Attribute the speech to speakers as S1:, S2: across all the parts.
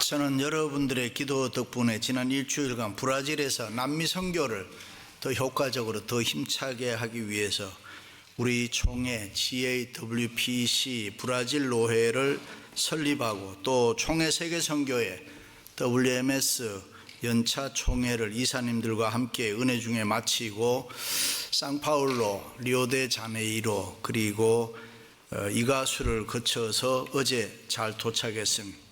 S1: 저는 여러분들의 기도 덕분에 지난 일주일간 브라질에서 남미 선교를 더 효과적으로 더 힘차게 하기 위해서 우리 총회 GAWPC 브라질 노회를 설립하고 또 총회 세계선교회 WMS 연차 총회를 이사님들과 함께 은혜 중에 마치고 상파울로, 리오데자네이로 그리고 이가수를 거쳐서 어제 잘 도착했습니다.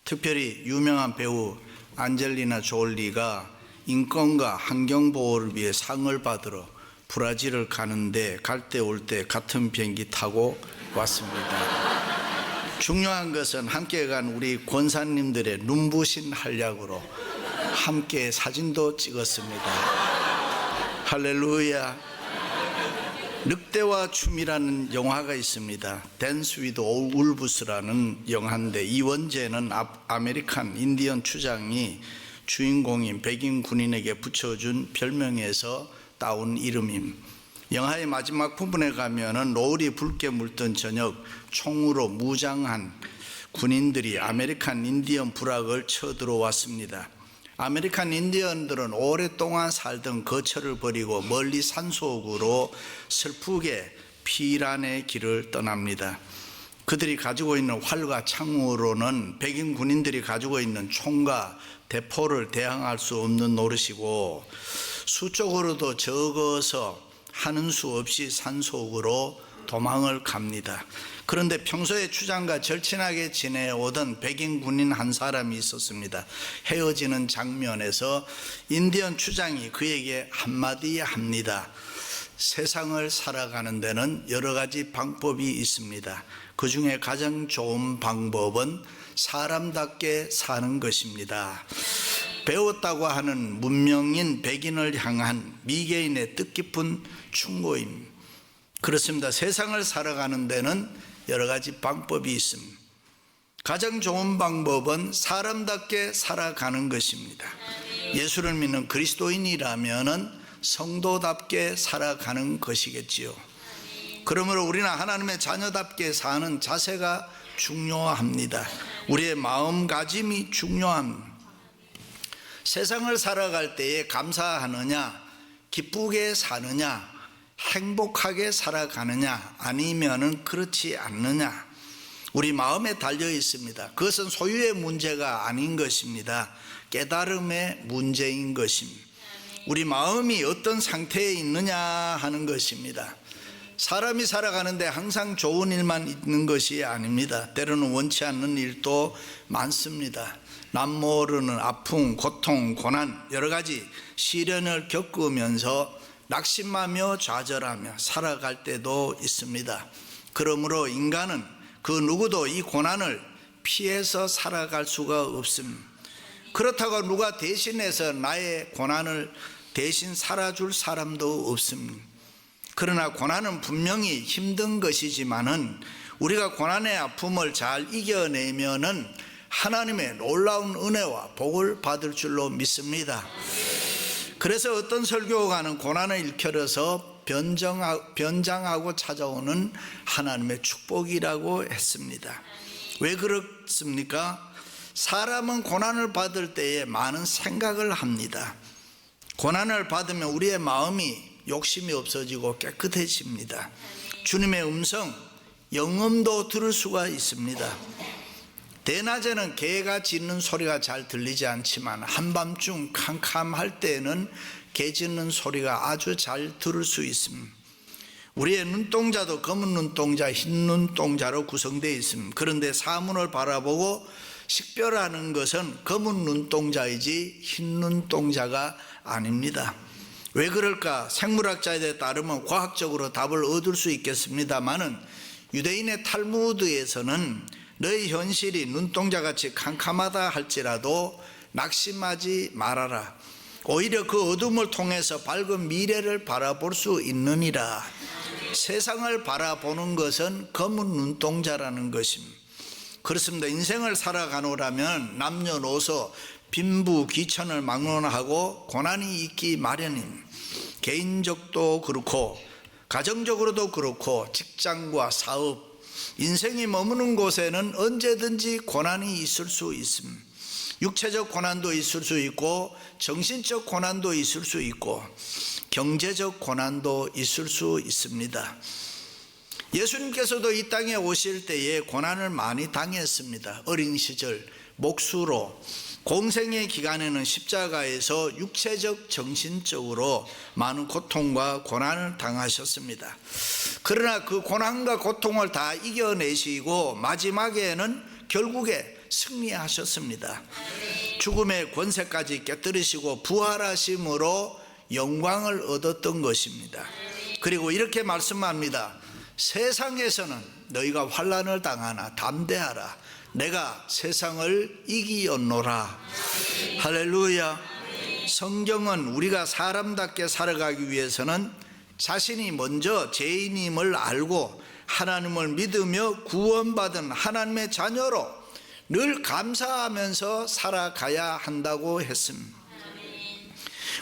S1: 특별히 유명한 배우 안젤리나 졸리가 인권과 환경보호를 위해 상을 받으러 브라질을 가는데 갈 때 올 때 같은 비행기 타고 왔습니다. 중요한 것은 함께 간 우리 권사님들의 눈부신 활약으로 함께 사진도 찍었습니다. 할렐루야. 늑대와 춤이라는 영화가 있습니다. 댄스 위드 울브스라는 영화인데 이 원제는 아메리칸 인디언 추장이 주인공인 백인 군인에게 붙여준 별명에서 따온 이름임. 영화의 마지막 부분에 가면은 노을이 붉게 물던 저녁 총으로 무장한 군인들이 아메리칸 인디언 부락을 쳐들어왔습니다. 아메리칸 인디언들은 오랫동안 살던 거처를 버리고 멀리 산속으로 슬프게 피란의 길을 떠납니다. 그들이 가지고 있는 활과 창으로는 백인 군인들이 가지고 있는 총과 대포를 대항할 수 없는 노릇이고 수적으로도 적어서 하는 수 없이 산속으로 도망을 갑니다. 그런데 평소에 추장과 절친하게 지내오던 백인 군인 한 사람이 있었습니다. 헤어지는 장면에서 인디언 추장이 그에게 한마디 합니다. 세상을 살아가는 데는 여러 가지 방법이 있습니다. 그 중에 가장 좋은 방법은 사람답게 사는 것입니다. 배웠다고 하는 문명인 백인을 향한 미개인의 뜻깊은 충고입니다. 그렇습니다. 세상을 살아가는 데는 여러 가지 방법이 있습니다. 가장 좋은 방법은 사람답게 살아가는 것입니다. 예수를 믿는 그리스도인이라면 성도답게 살아가는 것이겠지요. 그러므로 우리는 하나님의 자녀답게 사는 자세가 중요합니다. 우리의 마음가짐이 중요합니다. 세상을 살아갈 때에 감사하느냐, 기쁘게 사느냐, 행복하게 살아가느냐 아니면은 그렇지 않느냐, 우리 마음에 달려 있습니다. 그것은 소유의 문제가 아닌 것입니다. 깨달음의 문제인 것입니다. 우리 마음이 어떤 상태에 있느냐 하는 것입니다. 사람이 살아가는데 항상 좋은 일만 있는 것이 아닙니다. 때로는 원치 않는 일도 많습니다. 남모르는 아픔, 고통, 고난, 여러 가지 시련을 겪으면서 낙심하며 좌절하며 살아갈 때도 있습니다. 그러므로 인간은 그 누구도 이 고난을 피해서 살아갈 수가 없습니다. 그렇다고 누가 대신해서 나의 고난을 대신 살아줄 사람도 없습니다. 그러나 고난은 분명히 힘든 것이지만은 우리가 고난의 아픔을 잘 이겨내면은 하나님의 놀라운 은혜와 복을 받을 줄로 믿습니다. 그래서 어떤 설교가는 고난을 일컬어서 변장하고 찾아오는 하나님의 축복이라고 했습니다. 왜 그렇습니까? 사람은 고난을 받을 때에 많은 생각을 합니다. 고난을 받으면 우리의 마음이 욕심이 없어지고 깨끗해집니다. 주님의 음성, 영음도 들을 수가 있습니다. 대낮에는 개가 짖는 소리가 잘 들리지 않지만 한밤중 캄캄할 때에는 개 짖는 소리가 아주 잘 들을 수 있습니다. 우리의 눈동자도 검은 눈동자, 흰 눈동자로 구성되어 있습니다. 그런데 사문을 바라보고 식별하는 것은 검은 눈동자이지 흰 눈동자가 아닙니다. 왜 그럴까? 생물학자에 따르면 과학적으로 답을 얻을 수 있겠습니다만은 유대인의 탈무드에서는 너의 현실이 눈동자같이 캄캄하다 할지라도 낙심하지 말아라. 오히려 그 어둠을 통해서 밝은 미래를 바라볼 수 있느니라. 세상을 바라보는 것은 검은 눈동자라는 것입니다. 그렇습니다. 인생을 살아가노라면 남녀노소 빈부 귀천을 막론하고 고난이 있기 마련입니다. 개인적도 그렇고 가정적으로도 그렇고 직장과 사업, 인생이 머무는 곳에는 언제든지 고난이 있을 수 있습니다. 육체적 고난도 있을 수 있고 정신적 고난도 있을 수 있고 경제적 고난도 있을 수 있습니다. 예수님께서도 이 땅에 오실 때에 고난을 많이 당했습니다. 어린 시절 목수로 공생의 기간에는 십자가에서 육체적 정신적으로 많은 고통과 고난을 당하셨습니다. 그러나 그 고난과 고통을 다 이겨내시고 마지막에는 결국에 승리하셨습니다. 죽음의 권세까지 깨뜨리시고 부활하심으로 영광을 얻었던 것입니다. 그리고 이렇게 말씀합니다. 세상에서는 너희가 환난을 당하나 담대하라. 내가 세상을 이기었노라. 할렐루야. 성경은 우리가 사람답게 살아가기 위해서는 자신이 먼저 죄인임을 알고 하나님을 믿으며 구원받은 하나님의 자녀로 늘 감사하면서 살아가야 한다고 했습니다.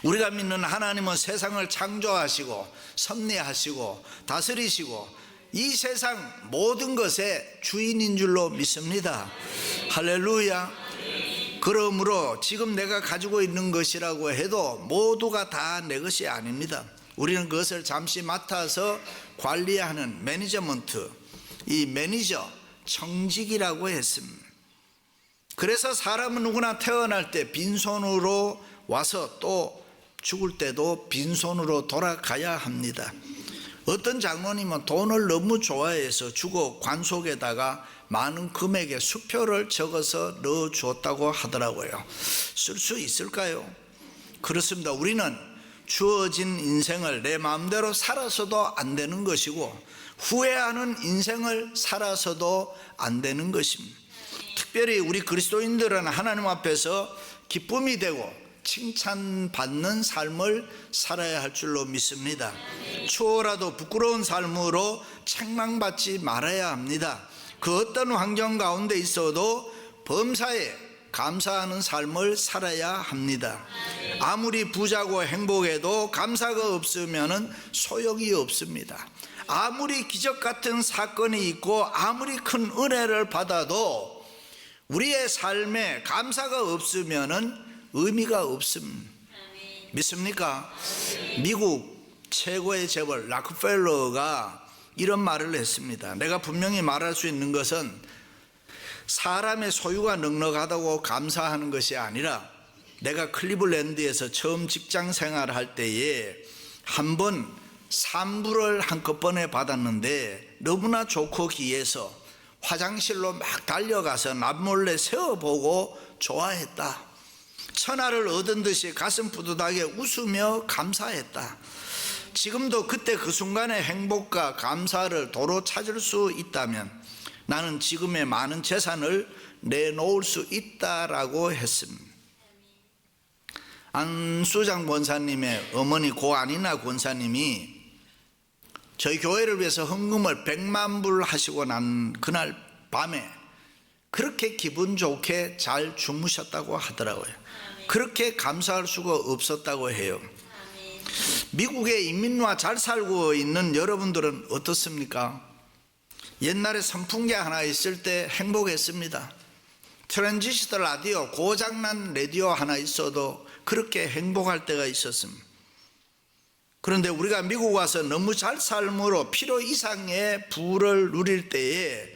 S1: 우리가 믿는 하나님은 세상을 창조하시고 섭리하시고 다스리시고 이 세상 모든 것의 주인인 줄로 믿습니다. 할렐루야. 그러므로 지금 내가 가지고 있는 것이라고 해도 모두가 다 내 것이 아닙니다. 우리는 그것을 잠시 맡아서 관리하는 매니저먼트, 이 매니저 청직이라고 했습니다. 그래서 사람은 누구나 태어날 때 빈손으로 와서 또 죽을 때도 빈손으로 돌아가야 합니다. 어떤 장로님은 돈을 너무 좋아해서 주거 관속에다가 많은 금액의 수표를 적어서 넣어주었다고 하더라고요. 쓸 수 있을까요? 그렇습니다. 우리는 주어진 인생을 내 마음대로 살아서도 안 되는 것이고 후회하는 인생을 살아서도 안 되는 것입니다. 특별히 우리 그리스도인들은 하나님 앞에서 기쁨이 되고 칭찬받는 삶을 살아야 할 줄로 믿습니다. 추워라도 부끄러운 삶으로 책망받지 말아야 합니다. 그 어떤 환경 가운데 있어도 범사에 감사하는 삶을 살아야 합니다. 아무리 부자고 행복해도 감사가 없으면 소용이 없습니다. 아무리 기적 같은 사건이 있고 아무리 큰 은혜를 받아도 우리의 삶에 감사가 없으면 의미가 없습니다. 믿습니까? 미국 최고의 재벌 락펠러가 이런 말을 했습니다. 내가 분명히 말할 수 있는 것은 사람의 소유가 넉넉하다고 감사하는 것이 아니라 내가 클리블랜드에서 처음 직장 생활할 때에 한 번 산불을 한꺼번에 받았는데 너무나 좋고 기해서 화장실로 막 달려가서 남몰래 세어보고 좋아했다. 천하를 얻은 듯이 가슴 뿌듯하게 웃으며 감사했다. 지금도 그때 그 순간의 행복과 감사를 도로 찾을 수 있다면 나는 지금의 많은 재산을 내놓을 수 있다라고 했습니다. 안수장 권사님의 어머니 고안이나 권사님이 저희 교회를 위해서 헌금을 100만 불 하시고 난 그날 밤에 그렇게 기분 좋게 잘 주무셨다고 하더라고요. 그렇게 감사할 수가 없었다고 해요. 미국의 인민와 잘 살고 있는 여러분들은 어떻습니까? 옛날에 선풍기 하나 있을 때 행복했습니다. 트랜지스터 라디오, 고장난 라디오 하나 있어도 그렇게 행복할 때가 있었습니다. 그런데 우리가 미국 와서 너무 잘 삶으로 필요 이상의 부를 누릴 때에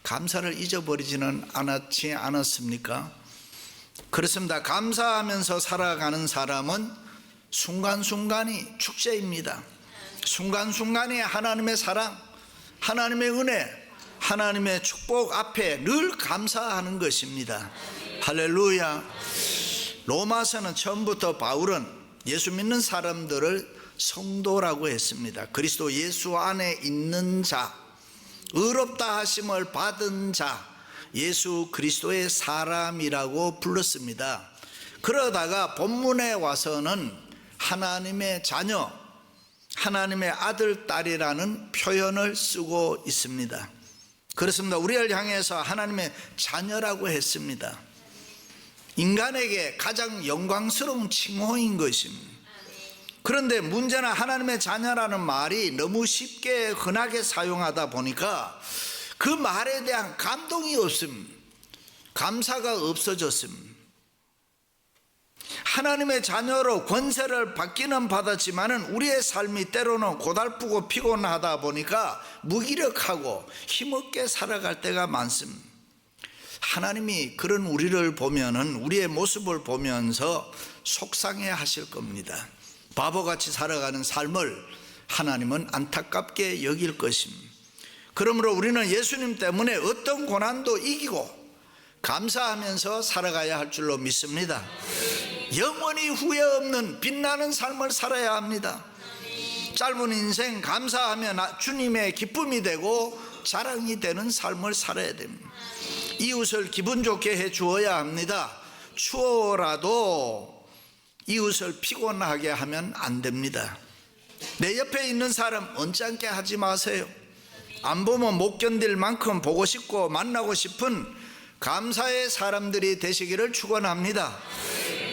S1: 감사를 잊어버리지는 않지 않았습니까? 그렇습니다. 감사하면서 살아가는 사람은 순간순간이 축제입니다. 순간순간이 하나님의 사랑, 하나님의 은혜, 하나님의 축복 앞에 늘 감사하는 것입니다. 할렐루야. 로마서는 처음부터 바울은 예수 믿는 사람들을 성도라고 했습니다. 그리스도 예수 안에 있는 자, 의롭다 하심을 받은 자, 예수 그리스도의 사람이라고 불렀습니다. 그러다가 본문에 와서는 하나님의 자녀, 하나님의 아들, 딸이라는 표현을 쓰고 있습니다. 그렇습니다. 우리를 향해서 하나님의 자녀라고 했습니다. 인간에게 가장 영광스러운 칭호인 것입니다. 그런데 문제는 하나님의 자녀라는 말이 너무 쉽게 흔하게 사용하다 보니까 그 말에 대한 감동이 없습니다. 감사가 없어졌습니다. 하나님의 자녀로 권세를 받기는 받았지만은 우리의 삶이 때로는 고달프고 피곤하다 보니까 무기력하고 힘없게 살아갈 때가 많습니다. 하나님이 그런 우리를 보면은, 우리의 모습을 보면서 속상해 하실 겁니다. 바보같이 살아가는 삶을 하나님은 안타깝게 여길 것입니다. 그러므로 우리는 예수님 때문에 어떤 고난도 이기고 감사하면서 살아가야 할 줄로 믿습니다. 영원히 후회 없는 빛나는 삶을 살아야 합니다. 짧은 인생 감사하면 주님의 기쁨이 되고 자랑이 되는 삶을 살아야 됩니다. 이웃을 기분 좋게 해 주어야 합니다. 추워라도 이웃을 피곤하게 하면 안 됩니다. 내 옆에 있는 사람 언짢게 하지 마세요. 안 보면 못 견딜 만큼 보고 싶고 만나고 싶은 감사의 사람들이 되시기를 축원합니다.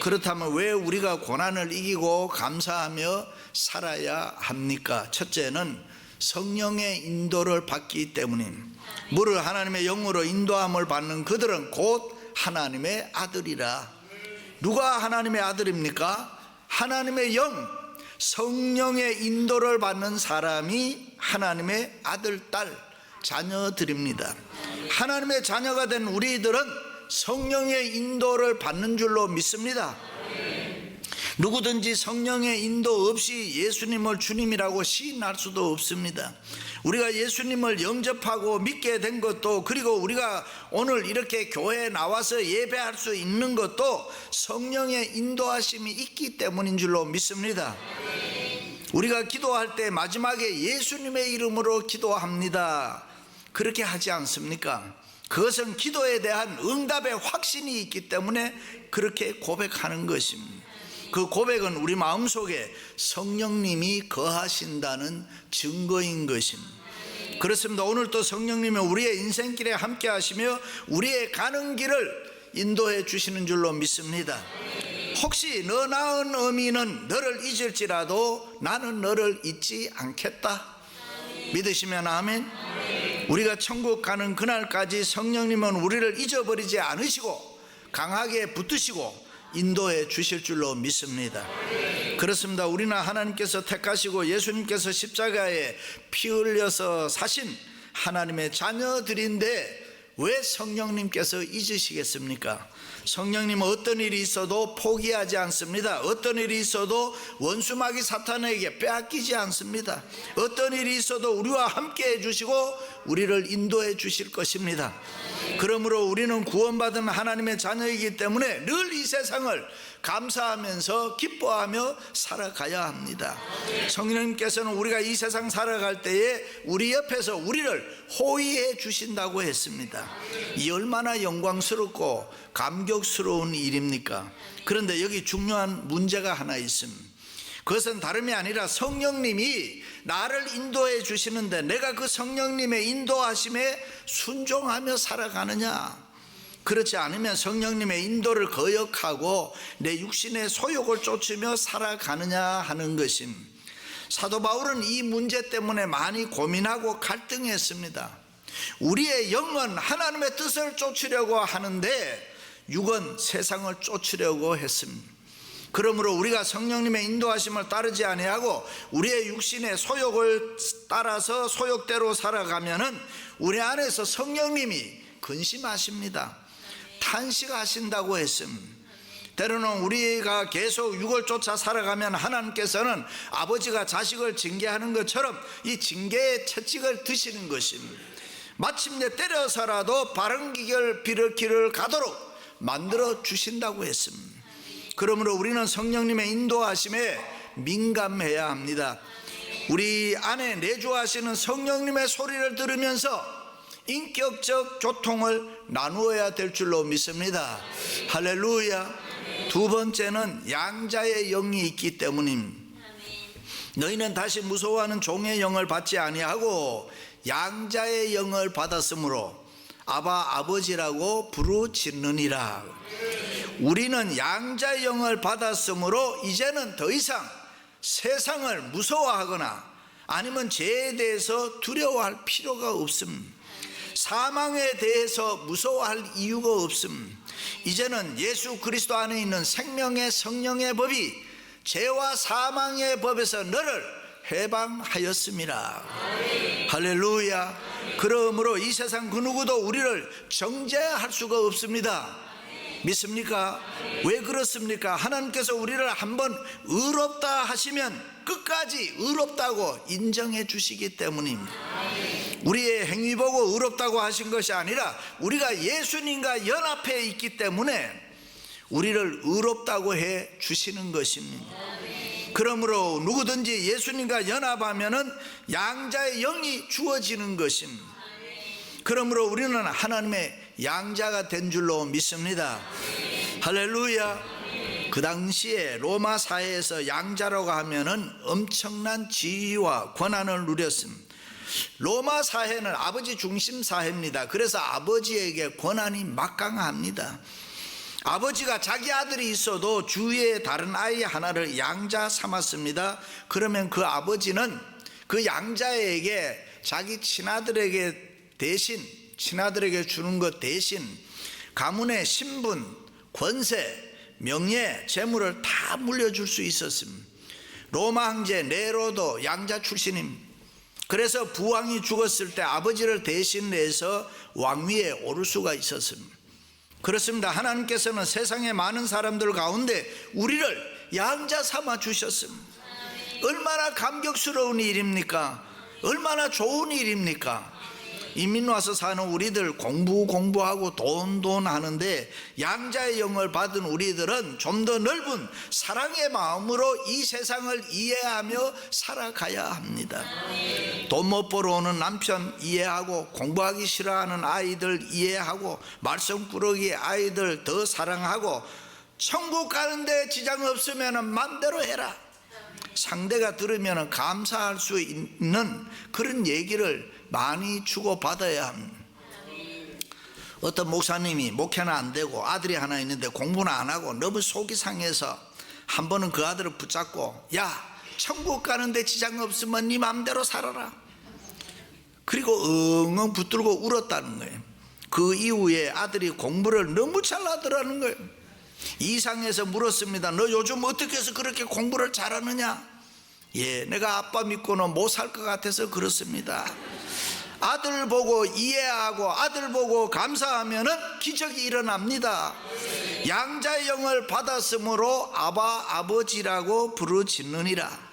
S1: 그렇다면 왜 우리가 고난을 이기고 감사하며 살아야 합니까? 첫째는 성령의 인도를 받기 때문입니다. 무릇 하나님의 영으로 인도함을 받는 그들은 곧 하나님의 아들이라. 누가 하나님의 아들입니까? 하나님의 영, 성령의 인도를 받는 사람이 하나님의 아들, 딸, 자녀들입니다. 하나님의 자녀가 된 우리들은 성령의 인도를 받는 줄로 믿습니다. 누구든지 성령의 인도 없이 예수님을 주님이라고 시인할 수도 없습니다. 우리가 예수님을 영접하고 믿게 된 것도, 그리고 우리가 오늘 이렇게 교회에 나와서 예배할 수 있는 것도 성령의 인도하심이 있기 때문인 줄로 믿습니다. 우리가 기도할 때 마지막에 예수님의 이름으로 기도합니다. 그렇게 하지 않습니까? 그것은 기도에 대한 응답의 확신이 있기 때문에 그렇게 고백하는 것입니다. 그 고백은 우리 마음속에 성령님이 거하신다는 증거인 것입니다. 그렇습니다. 오늘 또 성령님은 우리의 인생길에 함께 하시며 우리의 가는 길을 인도해 주시는 줄로 믿습니다. 혹시 너 낳은 어미는 너를 잊을지라도 나는 너를 잊지 않겠다. 믿으시면 아멘. 우리가 천국 가는 그날까지 성령님은 우리를 잊어버리지 않으시고 강하게 붙드시고 인도해 주실 줄로 믿습니다. 그렇습니다. 우리는 하나님께서 택하시고 예수님께서 십자가에 피 흘려서 사신 하나님의 자녀들인데 왜 성령님께서 잊으시겠습니까? 성령님은 어떤 일이 있어도 포기하지 않습니다. 어떤 일이 있어도 원수마귀 사탄에게 빼앗기지 않습니다. 어떤 일이 있어도 우리와 함께 해주시고 우리를 인도해 주실 것입니다. 그러므로 우리는 구원받은 하나님의 자녀이기 때문에 늘 이 세상을 감사하면서 기뻐하며 살아가야 합니다. 성령님께서는 우리가 이 세상 살아갈 때에 우리 옆에서 우리를 호위해 주신다고 했습니다. 이 얼마나 영광스럽고 감격스러운 일입니까? 그런데 여기 중요한 문제가 하나 있습니다. 그것은 다름이 아니라 성령님이 나를 인도해 주시는데 내가 그 성령님의 인도하심에 순종하며 살아가느냐? 그렇지 않으면 성령님의 인도를 거역하고 내 육신의 소욕을 쫓으며 살아가느냐 하는 것입니다. 사도 바울은 이 문제 때문에 많이 고민하고 갈등했습니다. 우리의 영은 하나님의 뜻을 쫓으려고 하는데 육은 세상을 쫓으려고 했습니다. 그러므로 우리가 성령님의 인도하심을 따르지 아니하고 우리의 육신의 소욕을 따라서 소욕대로 살아가면은 우리 안에서 성령님이 근심하십니다. 탄식하신다고 했습니다. 때로는 우리가 계속 육을 쫓아 살아가면 하나님께서는 아버지가 자식을 징계하는 것처럼 이 징계의 채찍을 드시는 것입니다. 마침내 때려서라도 바른 길을 가도록 만들어 주신다고 했습니다. 그러므로 우리는 성령님의 인도하심에 민감해야 합니다. 우리 안에 내주하시는 성령님의 소리를 들으면서 인격적 교통을 나누어야 될 줄로 믿습니다. 할렐루야. 두 번째는 양자의 영이 있기 때문입니다. 너희는 다시 무서워하는 종의 영을 받지 아니하고 양자의 영을 받았으므로 아바 아버지라고 부르짖느니라. 우리는 양자의 영을 받았으므로 이제는 더 이상 세상을 무서워하거나 아니면 죄에 대해서 두려워할 필요가 없습니다. 사망에 대해서 무서워할 이유가 없습니다. 이제는 예수 그리스도 안에 있는 생명의 성령의 법이 죄와 사망의 법에서 너를 해방하였습니다. 할렐루야. 그러므로 이 세상 그 누구도 우리를 정죄할 수가 없습니다. 믿습니까? 왜 그렇습니까? 하나님께서 우리를 한번 의롭다 하시면 끝까지 의롭다고 인정해 주시기 때문입니다. 우리의 행위 보고 의롭다고 하신 것이 아니라 우리가 예수님과 연합해 있기 때문에 우리를 의롭다고 해 주시는 것입니다. 그러므로 누구든지 예수님과 연합하면은 양자의 영이 주어지는 것입니다. 그러므로 우리는 하나님의 양자가 된 줄로 믿습니다. 할렐루야. 그 당시에 로마 사회에서 양자라고 하면은 엄청난 지위와 권한을 누렸습니다. 로마 사회는 아버지 중심 사회입니다. 그래서 아버지에게 권한이 막강합니다. 아버지가 자기 아들이 있어도 주위에 다른 아이 하나를 양자 삼았습니다. 그러면 그 아버지는 그 양자에게 자기 친아들에게 대신, 친아들에게 주는 것 대신 가문의 신분, 권세, 명예, 재물을 다 물려줄 수 있었습니다. 로마 황제 네로도 양자 출신입니다. 그래서 부왕이 죽었을 때 아버지를 대신해서 왕위에 오를 수가 있었습니다. 그렇습니다. 하나님께서는 세상의 많은 사람들 가운데 우리를 양자 삼아 주셨습니다. 얼마나 감격스러운 일입니까? 얼마나 좋은 일입니까? 이민 와서 사는 우리들 공부하고 돈 하는데 양자의 영을 받은 우리들은 좀 더 넓은 사랑의 마음으로 이 세상을 이해하며 살아가야 합니다. 돈 못 벌어 오는 남편 이해하고, 공부하기 싫어하는 아이들 이해하고, 말썽꾸러기 아이들 더 사랑하고, 천국 가는데 지장 없으면 맘대로 해라. 상대가 들으면 감사할 수 있는 그런 얘기를 많이 주고받아야 합니다. 어떤 목사님이 목회는 안 되고 아들이 하나 있는데 공부는 안 하고 너무 속이 상해서 한 번은 그 아들을 붙잡고, 야, 천국 가는데 지장 없으면 네 맘대로 살아라. 그리고 엉엉 붙들고 울었다는 거예요. 그 이후에 아들이 공부를 너무 잘하더라는 거예요. 이상해서 물었습니다. 너 요즘 어떻게 해서 그렇게 공부를 잘하느냐? 예, 내가 아빠 믿고는 못 살 것 같아서 그렇습니다. 아들 보고 이해하고 아들 보고 감사하면은 기적이 일어납니다. 양자의 영을 받았으므로 아바, 아버지라고 부르짖느니라.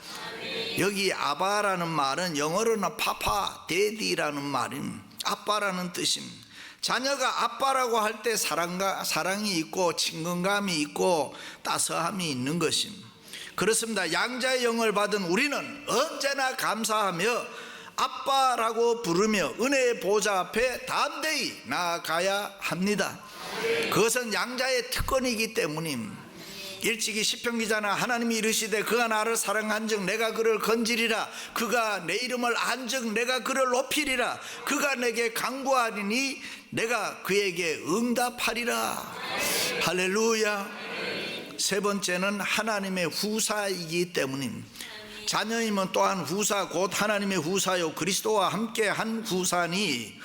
S1: 여기 아바라는 말은 영어로는 파파, 데디라는 말입니다. 아빠라는 뜻입니다. 자녀가 아빠라고 할 때 사랑이 있고 친근감이 있고 따스함이 있는 것입니다. 그렇습니다. 양자의 영을 받은 우리는 언제나 감사하며 아빠라고 부르며 은혜의 보좌 앞에 담대히 나아가야 합니다. 그것은 양자의 특권이기 때문입니다. 일찍이 시편 기자는 하나님이 이르시되 그가 나를 사랑한즉 내가 그를 건지리라. 그가 내 이름을 안즉 내가 그를 높이리라. 그가 내게 간구하리니 내가 그에게 응답하리라. 할렐루야. 세 번째는 하나님의 후사이기 때문입니다. 자녀이면 또한 후사, 곧 하나님의 후사요 그리스도와 함께 한 후사니,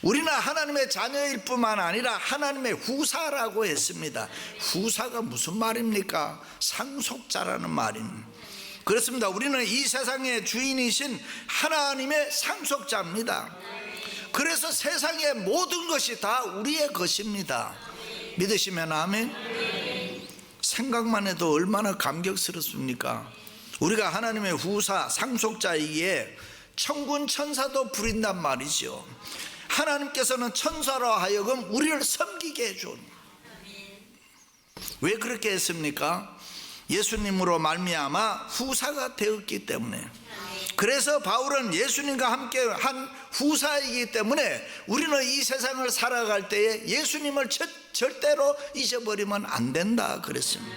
S1: 우리는 하나님의 자녀일 뿐만 아니라 하나님의 후사라고 했습니다. 후사가 무슨 말입니까? 상속자라는 말입니다. 그렇습니다. 우리는 이 세상의 주인이신 하나님의 상속자입니다. 그래서 세상의 모든 것이 다 우리의 것입니다. 믿으시면 아멘. 생각만 해도 얼마나 감격스럽습니까? 우리가 하나님의 후사, 상속자이기에 천군 천사도 부린단 말이죠. 하나님께서는 천사로 하여금 우리를 섬기게 해준. 왜 그렇게 했습니까? 예수님으로 말미암아 후사가 되었기 때문에. 그래서 바울은 예수님과 함께 한 후사이기 때문에 우리는 이 세상을 살아갈 때에 예수님을 절대로 잊어버리면 안 된다 그랬습니다.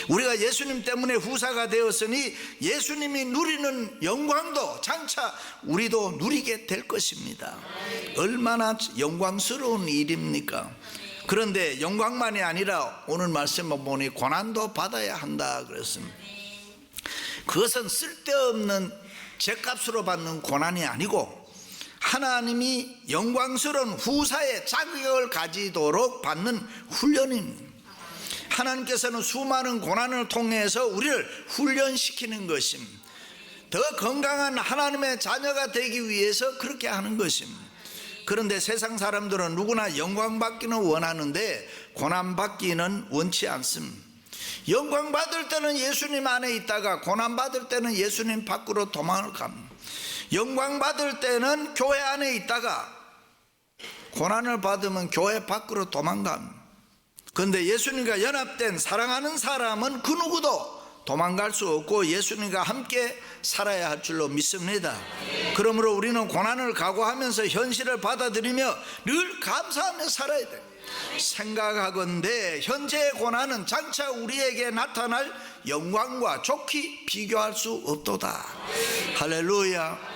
S1: 우리가 예수님 때문에 후사가 되었으니 예수님이 누리는 영광도 장차 우리도 누리게 될 것입니다. 얼마나 영광스러운 일입니까? 그런데 영광만이 아니라 오늘 말씀을 보니 고난도 받아야 한다 그랬습니다. 그것은 쓸데없는 죗값으로 받는 고난이 아니고 하나님이 영광스러운 후사의 자격을 가지도록 받는 훈련입니다. 하나님께서는 수많은 고난을 통해서 우리를 훈련시키는 것입니다. 더 건강한 하나님의 자녀가 되기 위해서 그렇게 하는 것입니다. 그런데 세상 사람들은 누구나 영광받기는 원하는데 고난받기는 원치 않습니다. 영광받을 때는 예수님 안에 있다가 고난받을 때는 예수님 밖으로 도망을 갑니다. 영광받을 때는 교회 안에 있다가 고난을 받으면 교회 밖으로 도망갑니다. 그런데 예수님과 연합된 사랑하는 사람은 그 누구도 도망갈 수 없고 예수님과 함께 살아야 할 줄로 믿습니다. 그러므로 우리는 고난을 각오하면서 현실을 받아들이며 늘 감사하며 살아야 돼요. 생각하건대 현재의 고난은 장차 우리에게 나타날 영광과 좋게 비교할 수 없도다. 할렐루야.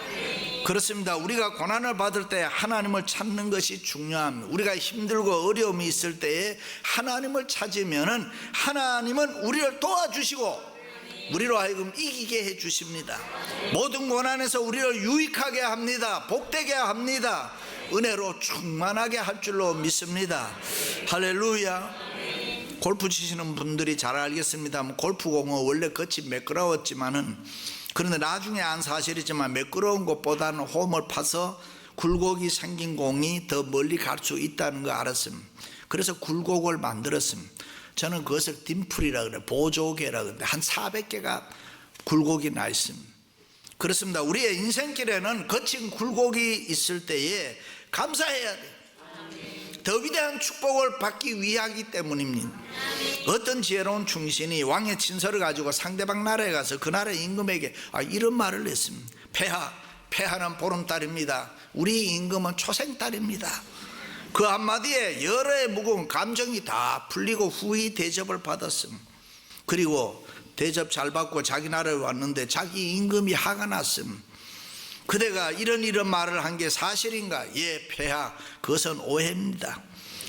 S1: 그렇습니다. 우리가 고난을 받을 때 하나님을 찾는 것이 중요합니다. 우리가 힘들고 어려움이 있을 때에 하나님을 찾으면은 하나님은 우리를 도와주시고 우리로 하여금 이기게 해 주십니다. 모든 고난에서 우리를 유익하게 합니다. 복되게 합니다. 은혜로 충만하게 할 줄로 믿습니다. 할렐루야. 골프 치시는 분들이 잘 알겠습니다. 골프공은 원래 겉이 매끄러웠지만은, 그런데 나중에 안 사실이지만 매끄러운 것보다는 홈을 파서 굴곡이 생긴 공이 더 멀리 갈 수 있다는 거 알았습니다. 그래서 굴곡을 만들었습니다. 저는 그것을 딤플이라 그래요. 보조개라 그래요. 한 400개가 굴곡이 나 있습니다. 그렇습니다. 우리의 인생길에는 거친 굴곡이 있을 때에 감사해야 돼요. 더 위대한 축복을 받기 위하기 때문입니다. 어떤 지혜로운 충신이 왕의 친서를 가지고 상대방 나라에 가서 그 나라 임금에게 이런 말을 했습니다. 폐하는 보름달입니다. 우리 임금은 초생달입니다. 그 한마디에 여러 해 묵은 감정이 다 풀리고 후히 대접을 받았습니다. 그리고 대접 잘 받고 자기 나라에 왔는데 자기 임금이 화가 났습니다. 그대가 이런 말을 한 게 사실인가? 예, 폐하, 그것은 오해입니다.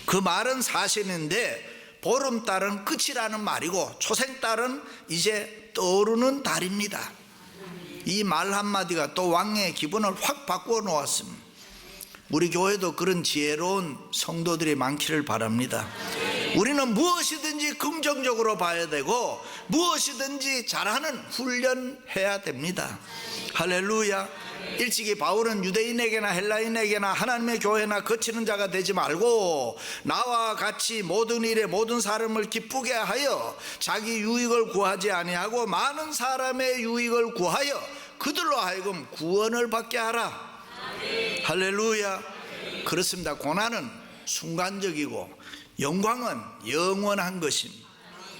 S1: 그 말은 사실인데 보름달은 끝이라는 말이고 초생달은 이제 떠오르는 달입니다. 이 말 한마디가 또 왕의 기분을 확 바꾸어 놓았습니다. 우리 교회도 그런 지혜로운 성도들이 많기를 바랍니다. 우리는 무엇이든지 긍정적으로 봐야 되고 무엇이든지 잘하는 훈련해야 됩니다. 할렐루야. 일찍이 바울은 유대인에게나 헬라인에게나 하나님의 교회나 거치는 자가 되지 말고 나와 같이 모든 일에 모든 사람을 기쁘게 하여 자기 유익을 구하지 아니하고 많은 사람의 유익을 구하여 그들로 하여금 구원을 받게 하라. 할렐루야. 그렇습니다. 고난은 순간적이고 영광은 영원한 것입니다.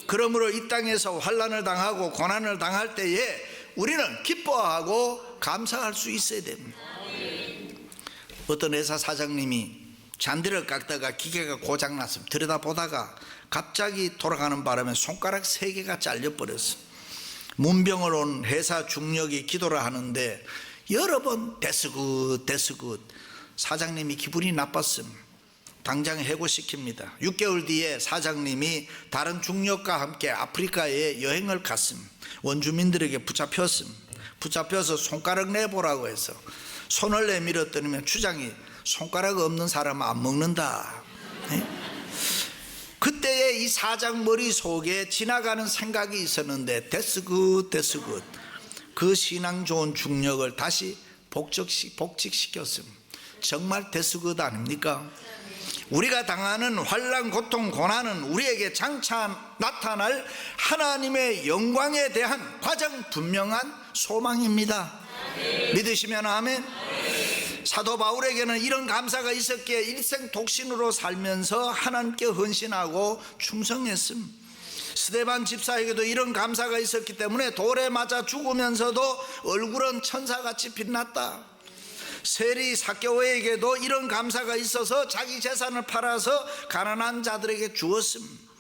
S1: 그러므로 이 땅에서 환난을 당하고 고난을 당할 때에 우리는 기뻐하고 감사할 수 있어야 됩니다. 어떤 회사 사장님이 잔디를 깎다가 기계가 고장났습니다. 들여다보다가 갑자기 돌아가는 바람에 손가락 3개가 잘려버렸습니다. 문병을 온 회사 중력이 기도를 하는데 여러 번 데스굿 사장님이 기분이 나빴습니다. 당장 해고시킵니다. 6개월 뒤에 사장님이 다른 중력과 함께 아프리카에 여행을 갔습니다. 원주민들에게 붙잡혔습니다. 붙잡혀서 손가락 내보라고 해서 손을 내밀었더니 추장이 손가락 없는 사람은 안 먹는다. 그때에 이 사장 머릿속에 지나가는 생각이 있었는데 데스굿 그 신앙 좋은 중력을 다시 복직시켰습니다. 정말 데스굿 아닙니까? 우리가 당하는 환난, 고통, 고난은 우리에게 장차 나타날 하나님의 영광에 대한 가장 분명한 소망입니다. 믿으시면 아멘. 사도 바울에게는 이런 감사가 있었기에 일생 독신으로 살면서 하나님께 헌신하고 충성했습니다. 스데반 집사에게도 이런 감사가 있었기 때문에 돌에 맞아 죽으면서도 얼굴은 천사같이 빛났다. 세리 삭개오에게도 이런 감사가 있어서 자기 재산을 팔아서 가난한 자들에게 주었습니다.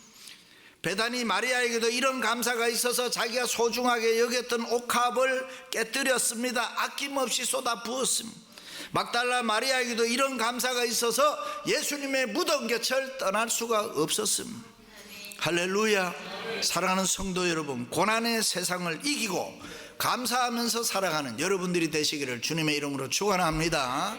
S1: 베다니 마리아에게도 이런 감사가 있어서 자기가 소중하게 여겼던 옥합을 깨뜨렸습니다. 아낌없이 쏟아 부었습니다. 막달라 마리아에게도 이런 감사가 있어서 예수님의 무덤 곁을 떠날 수가 없었습니다. 할렐루야. 사랑하는 성도 여러분, 고난의 세상을 이기고 감사하면서 살아가는 여러분들이 되시기를 주님의 이름으로 축원합니다.